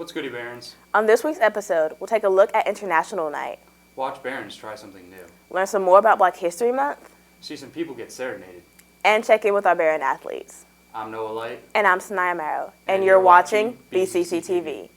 What's goody, Barons? On this week's episode, we'll take a look at International Night, Watch Barons try something new. learn some more about Black History Month, See some people get serenaded. and check in with our Baron athletes. I'm Noah Light. And I'm Sanaya Marrow, and And you're you're watching watching BCC TV.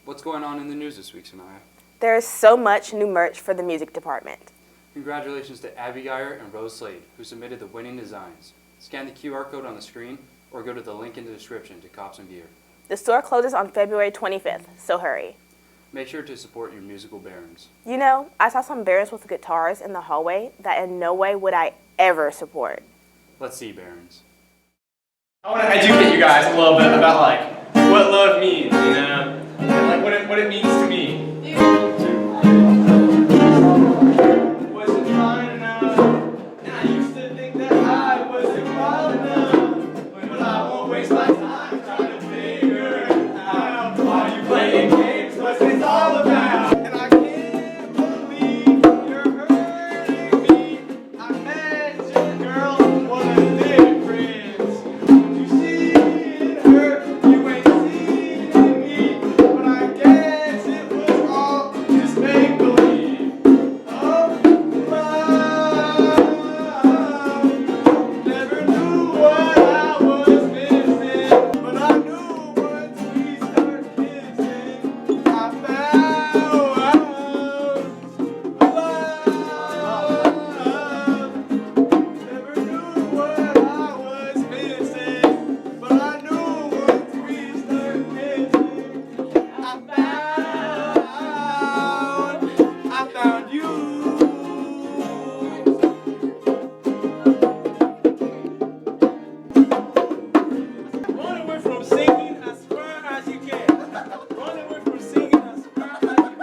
What's going on in the news this week, Sanaya? There is so much new merch for the music department. Congratulations to Abby Geyer and Rose Slade, who submitted the winning designs. Scan the QR code on the screen or go to the link in the description to cop some gear. The store closes on February 25th, so hurry. Make sure to support your musical Barons. You know, I saw some Barons with guitars in the hallway that in no way would I ever support. Let's see, Barons. I want to educate you guys a little bit about what love means, you know, and what it means to me. Wasn't trying enough, and I used to think that I wasn't wild enough, but I won't waste my time trying to figure out why you playing games, what it's all about. And I can't believe you're hurting me. I met your girl, what a difference. You see it hurt, you ain't seen it in me, but I guess it was all just make believe. Oh, love, never knew what I was missing, but I knew once we started kissing, I found love. Never knew what I was missing, but I knew once we started kissing, I found you. Run away from singing as far as you can. Run away from singing as far as you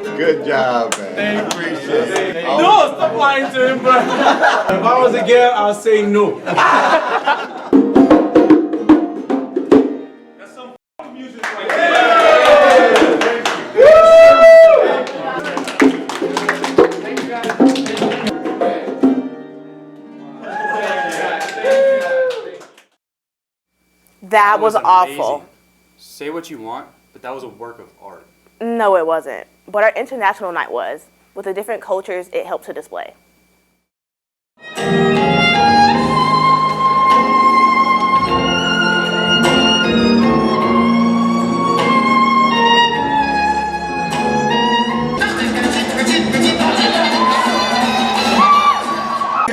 can. Good job, man. I appreciate it. No, stop lying to him, bro. If I was a girl, I'll say no. That's some music right there. That was awful. amazing. Say what you want, but that was a work of art. No, it wasn't. But our International Night was, with the different cultures it helped to display.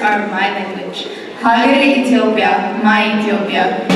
Are my language. Hagere Ethiopia, my Ethiopia.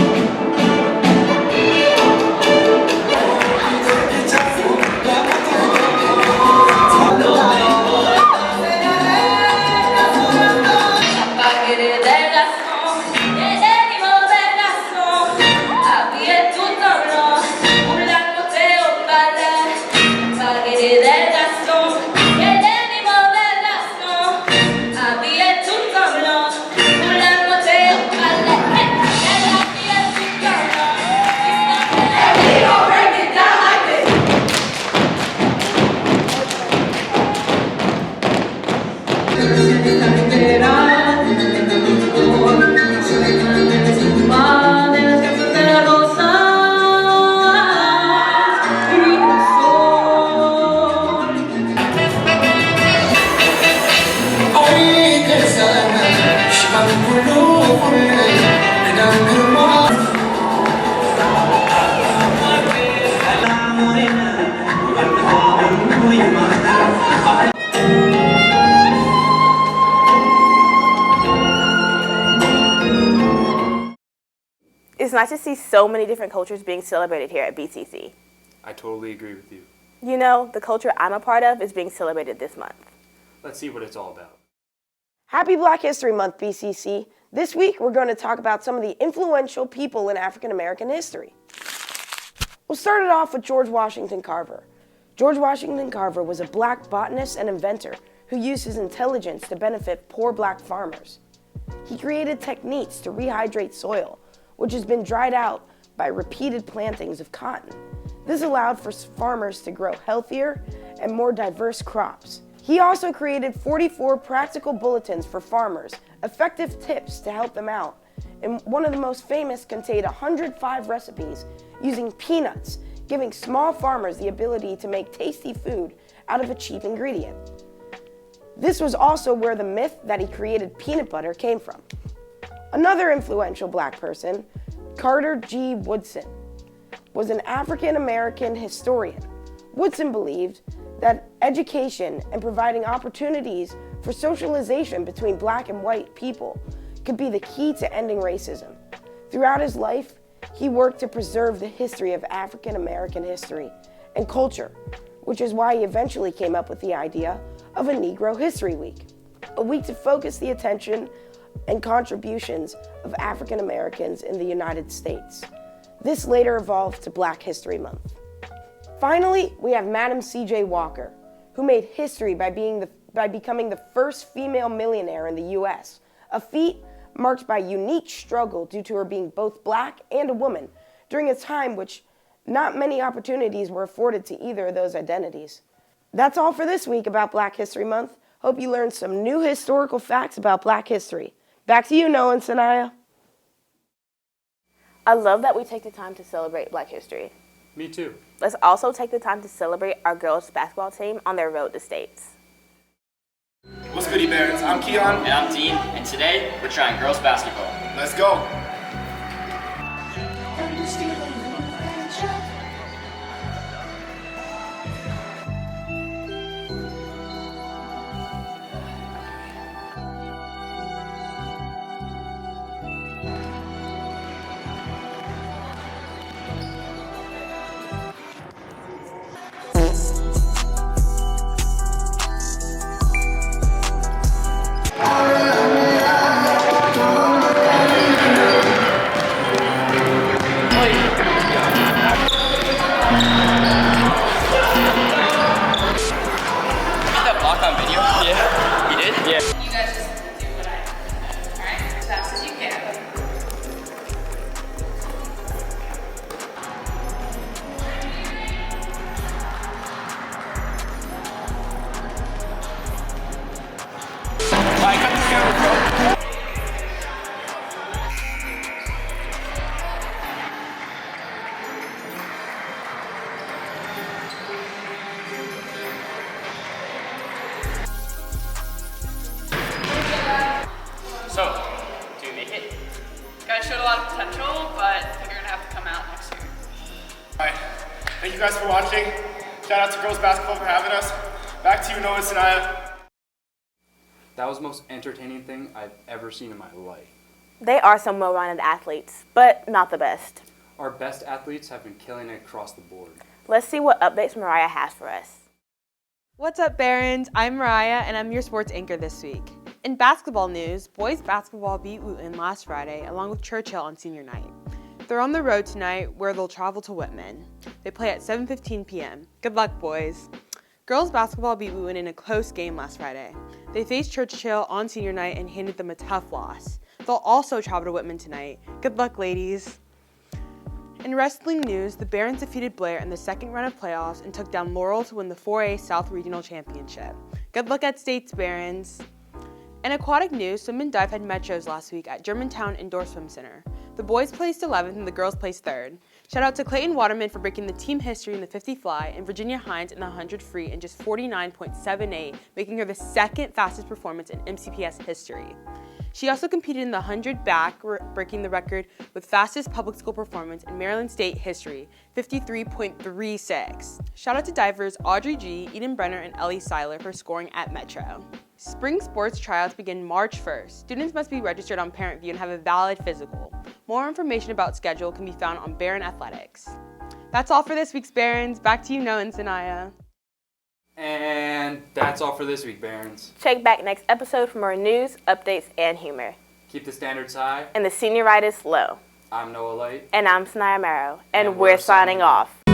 It's nice to see so many different cultures being celebrated here at BCC. I totally agree with you. You know, the culture I'm a part of is being celebrated this month. Let's see what it's all about. Happy Black History Month, BCC. This week, we're going to talk about some of the influential people in African American history. We'll start it off with George Washington Carver. George Washington Carver was a black botanist and inventor who used his intelligence to benefit poor black farmers. He created techniques to rehydrate soil, which has been dried out by repeated plantings of cotton. This allowed for farmers to grow healthier and more diverse crops. He also created 44 practical bulletins for farmers, effective tips to help them out, and one of the most famous contained 105 recipes using peanuts, giving small farmers the ability to make tasty food out of a cheap ingredient. This was also where the myth that he created peanut butter came from. Another influential black person, Carter G. Woodson, was an African-American historian. Woodson believed that education and providing opportunities for socialization between black and white people could be the key to ending racism. Throughout his life, he worked to preserve the history of African-American history and culture, which is why he eventually came up with the idea of a Negro History Week, a week to focus the attention and contributions of African Americans in the United States. This later evolved to Black History Month. Finally, we have Madam C.J. Walker, who made history by becoming the first female millionaire in the U.S., a feat marked by unique struggle due to her being both black and a woman during a time which not many opportunities were afforded to either of those identities. That's all for this week about Black History Month. Hope you learned some new historical facts about Black history. Back to you, Noah and Sanaya. I love that we take the time to celebrate Black history. Me too. Let's also take the time to celebrate our girls' basketball team on their road to states. What's goody, Barons? I'm Keon. And I'm Dean, and today we're trying girls basketball. Let's go. You guys just do what I do. Alright? As fast as you can. Alright, cut this camera, bro. So, do you make it? Guys showed a lot of potential, but you're gonna have to come out next year. Alright, thank you guys for watching. Shout out to girls basketball for having us. Back to you, Noah and Sanaya. That was the most entertaining thing I've ever seen in my life. They are some well-rounded athletes, but not the best. Our best athletes have been killing it across the board. Let's see what updates Mariah has for us. What's up, Barons? I'm Mariah, and I'm your sports anchor this week. In basketball news, boys basketball beat Wooten last Friday, along with Churchill on senior night. They're on the road tonight, where they'll travel to Whitman. They play at 7:15 p.m. Good luck, boys. Girls basketball beat Wooten in a close game last Friday. They faced Churchill on senior night and handed them a tough loss. They'll also travel to Whitman tonight. Good luck, ladies. In wrestling news, the Barons defeated Blair in the second round of playoffs and took down Laurel to win the 4A South Regional Championship. Good luck at States, Barons. In aquatic news, swim and dive had metros last week at Germantown Indoor Swim Center. The boys placed 11th and the girls placed 3rd. Shout out to Clayton Waterman for breaking the team history in the 50 fly and Virginia Hines in the 100 free in just 49.78, making her the second fastest performance in MCPS history. She also competed in the 100 back, breaking the record with fastest public school performance in Maryland State history, 53.36. Shout out to divers Audrey G., Eden Brenner, and Ellie Seiler for scoring at Metro. Spring sports tryouts begin March 1st. Students must be registered on Parent View and have a valid physical. More information about schedule can be found on Baron Athletics. That's all for this week's Barons. Back to you, Noah and Sanaya. And that's all for this week, Barons. Check back next episode for more news, updates, and humor. Keep the standards high. And the senioritis low. I'm Noah Light. And I'm Sanaya Marrow. And we're signing off.